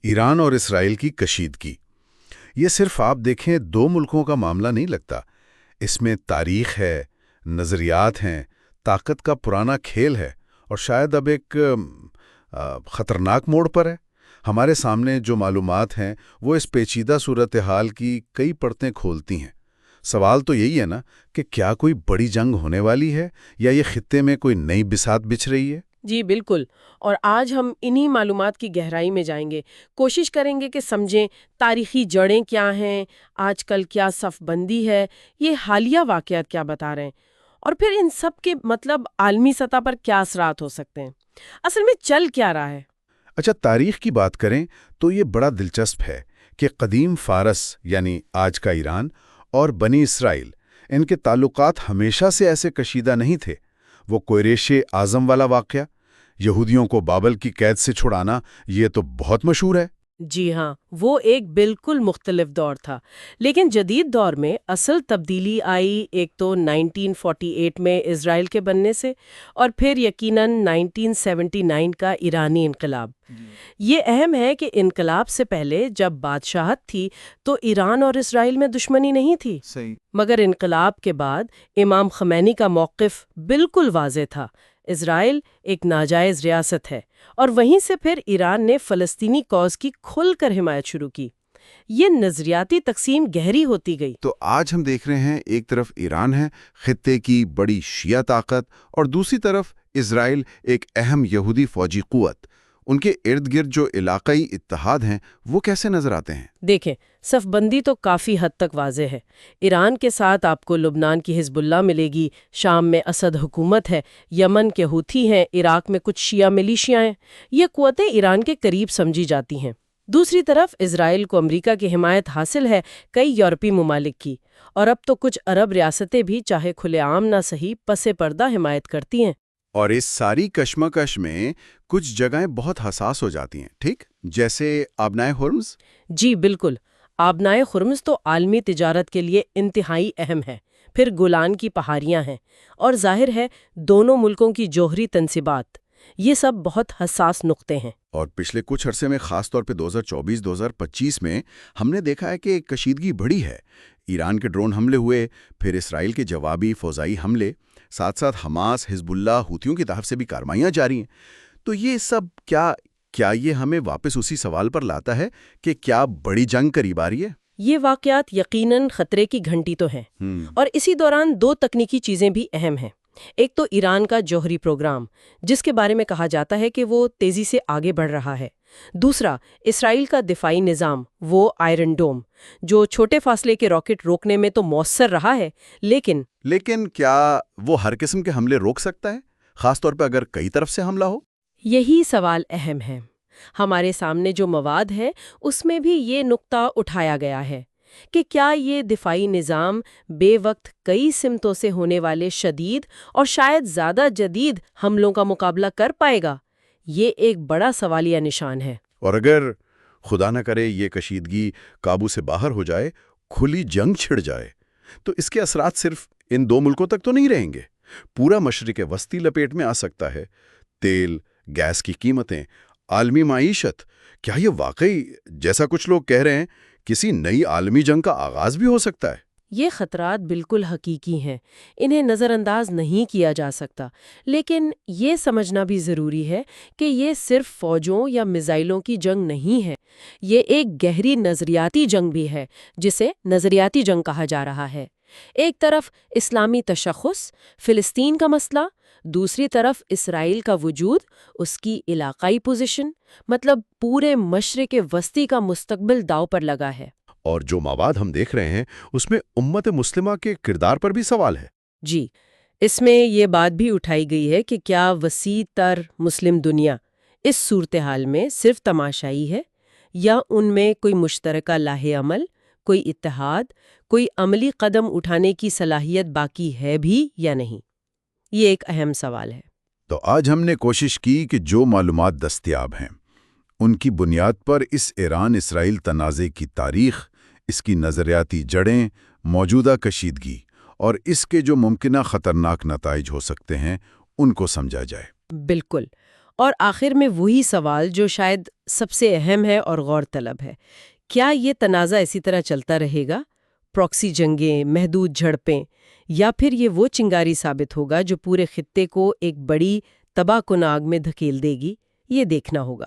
ایران اور اسرائیل کی کشیدگی، یہ صرف آپ دیکھیں دو ملکوں کا معاملہ نہیں لگتا۔ اس میں تاریخ ہے، نظریات ہیں، طاقت کا پرانا کھیل ہے، اور شاید اب ایک خطرناک موڑ پر ہے۔ ہمارے سامنے جو معلومات ہیں وہ اس پیچیدہ صورتحال کی کئی پرتیں کھولتی ہیں۔ سوال تو یہی ہے نا کہ کیا کوئی بڑی جنگ ہونے والی ہے، یا یہ خطے میں کوئی نئی بساط بچھ رہی ہے؟ جی بالکل، اور آج ہم انہی معلومات کی گہرائی میں جائیں گے، کوشش کریں گے کہ سمجھیں تاریخی جڑیں کیا ہیں، آج کل کیا صف بندی ہے، یہ حالیہ واقعات کیا بتا رہے ہیں، اور پھر ان سب کے عالمی سطح پر کیا اثرات ہو سکتے ہیں، اصل میں چل کیا رہا ہے۔ اچھا، تاریخ کی بات کریں تو یہ بڑا دلچسپ ہے کہ قدیم فارس یعنی آج کا ایران اور بنی اسرائیل، ان کے تعلقات ہمیشہ سے ایسے کشیدہ نہیں تھے۔ وہ قریش اعظم والا واقعہ، یہودیوں کو بابل کی قید سے چھڑانا، یہ تو بہت مشہور ہے۔ جی ہاں، وہ ایک بالکل مختلف دور تھا، لیکن جدید دور میں اصل تبدیلی آئی ایک تو 1948 میں اسرائیل کے بننے سے، اور پھر یقیناً 1979 کا ایرانی انقلاب۔ یہ اہم ہے کہ انقلاب سے پہلے جب بادشاہت تھی تو ایران اور اسرائیل میں دشمنی نہیں تھی، مگر انقلاب کے بعد امام خمینی کا موقف بالکل واضح تھا۔ اسرائیل ایک ناجائز ریاست ہے، اور وہیں سے پھر ایران نے فلسطینی کاز کی کھل کر حمایت شروع کی۔ یہ نظریاتی تقسیم گہری ہوتی گئی۔ تو آج ہم دیکھ رہے ہیں ایک طرف ایران ہے، خطے کی بڑی شیعہ طاقت، اور دوسری طرف اسرائیل، ایک اہم یہودی فوجی قوت۔ ان کے ارد گرد جو علاقائی اتحاد ہیں وہ کیسے نظر آتے ہیں؟ دیکھیں، صف بندی تو کافی حد تک واضح ہے۔ ایران کے ساتھ آپ کو لبنان کی حزب اللہ ملے گی، شام میں اسد حکومت ہے، یمن کے ہوتھی ہیں، عراق میں کچھ شیعہ ملیشیاں ہیں۔ یہ قوتیں ایران کے قریب سمجھی جاتی ہیں۔ دوسری طرف اسرائیل کو امریکہ کی حمایت حاصل ہے، کئی یورپی ممالک کی، اور اب تو کچھ عرب ریاستیں بھی چاہے کھلے عام نہ صحیح پس پردہ حمایت کرتی ہیں۔ اور اس ساری کشمکش میں کچھ جگہیں بہت حساس ہو جاتی ہیں، ٹھیک؟ جیسے آبنائے ہرمز۔ جی بالکل، آبنائے ہرمز تو عالمی تجارت کے لیے انتہائی اہم ہے۔ پھر گولان کی پہاڑیاں ہیں، اور ظاہر ہے دونوں ملکوں کی جوہری تنصیبات، یہ سب بہت حساس نقطے ہیں۔ اور پچھلے کچھ عرصے میں، خاص طور پہ 2024-2025 میں، ہم نے دیکھا ہے کہ کشیدگی بڑھی ہے۔ ایران کے ڈرون حملے ہوئے، پھر اسرائیل کے جوابی فضائی حملے، ساتھ ساتھ حماس، حزب اللہ، ہوتھیوں کی طرف سے بھی کارروائیاں جاری ہیں۔ تو یہ سب کیا یہ ہمیں واپس اسی سوال پر لاتا ہے کہ کیا بڑی جنگ قریب آ رہی ہے؟ یہ واقعات یقیناً خطرے کی گھنٹی تو ہیں، اور اسی دوران دو تکنیکی چیزیں بھی اہم ہیں۔ ایک تو ایران کا جوہری پروگرام، جس کے بارے میں کہا جاتا ہے کہ وہ تیزی سے آگے بڑھ رہا ہے۔ دوسرا، اسرائیل کا دفاعی نظام، وہ آئرن ڈوم، جو چھوٹے فاصلے کے راکٹ روکنے میں تو مؤثر رہا ہے، لیکن کیا وہ ہر قسم کے حملے روک سکتا ہے، خاص طور پہ اگر کئی طرف سے حملہ ہو؟ یہی سوال اہم ہے۔ ہمارے سامنے جو مواد ہے اس میں بھی یہ نقطہ اٹھایا گیا ہے کہ کیا یہ دفاعی نظام بے وقت کئی سمتوں سے ہونے والے شدید اور شاید زیادہ جدید حملوں کا مقابلہ کر پائے گا؟ یہ ایک بڑا سوالیہ نشان ہے۔ اور اگر خدا نہ کرے یہ کشیدگی قابو سے باہر ہو جائے، کھلی جنگ چھڑ جائے، تو اس کے اثرات صرف ان دو ملکوں تک تو نہیں رہیں گے، پورا مشرق وسطی لپیٹ میں آ سکتا ہے۔ تیل، گیس کی قیمتیں، عالمی معیشت، کیا یہ واقعی، جیسا کچھ لوگ کہہ رہے ہیں، کسی نئی عالمی جنگ کا آغاز بھی ہو سکتا ہے؟ یہ خطرات بالکل حقیقی ہیں، انہیں نظر انداز نہیں کیا جا سکتا، لیکن یہ سمجھنا بھی ضروری ہے کہ یہ صرف فوجوں یا میزائلوں کی جنگ نہیں ہے، یہ ایک گہری نظریاتی جنگ بھی ہے، جسے نظریاتی جنگ کہا جا رہا ہے۔ ایک طرف اسلامی تشخص، فلسطین کا مسئلہ، دوسری طرف اسرائیل کا وجود، اس کی علاقائی پوزیشن، پورے مشرق وسطی کا مستقبل داؤ پر لگا ہے۔ اور جو مواد ہم دیکھ رہے ہیں اس میں امت مسلمہ کے کردار پر بھی سوال ہے۔ جی، اس میں یہ بات بھی اٹھائی گئی ہے کہ کیا وسیع تر مسلم دنیا اس صورتحال میں صرف تماشائی ہے، یا ان میں کوئی مشترکہ لاہ عمل، کوئی اتحاد، کوئی عملی قدم اٹھانے کی صلاحیت باقی ہے بھی یا نہیں؟ یہ ایک اہم سوال ہے۔ تو آج ہم نے کوشش کی کہ جو معلومات دستیاب ہیں ان کی بنیاد پر اس ایران اسرائیل تنازع کی تاریخ، اس کی نظریاتی جڑیں، موجودہ کشیدگی اور اس کے جو ممکنہ خطرناک نتائج ہو سکتے ہیں ان کو سمجھا جائے۔ بالکل، اور آخر میں وہی سوال جو شاید سب سے اہم ہے اور غور طلب ہے، کیا یہ تنازع اسی طرح چلتا رہے گا؟ پراکسی جنگیں، محدود جھڑپیں، یا پھر یہ وہ چنگاری ثابت ہوگا جو پورے خطے کو ایک بڑی تباہ کن آگ میں دھکیل دے گی؟ یہ دیکھنا ہوگا۔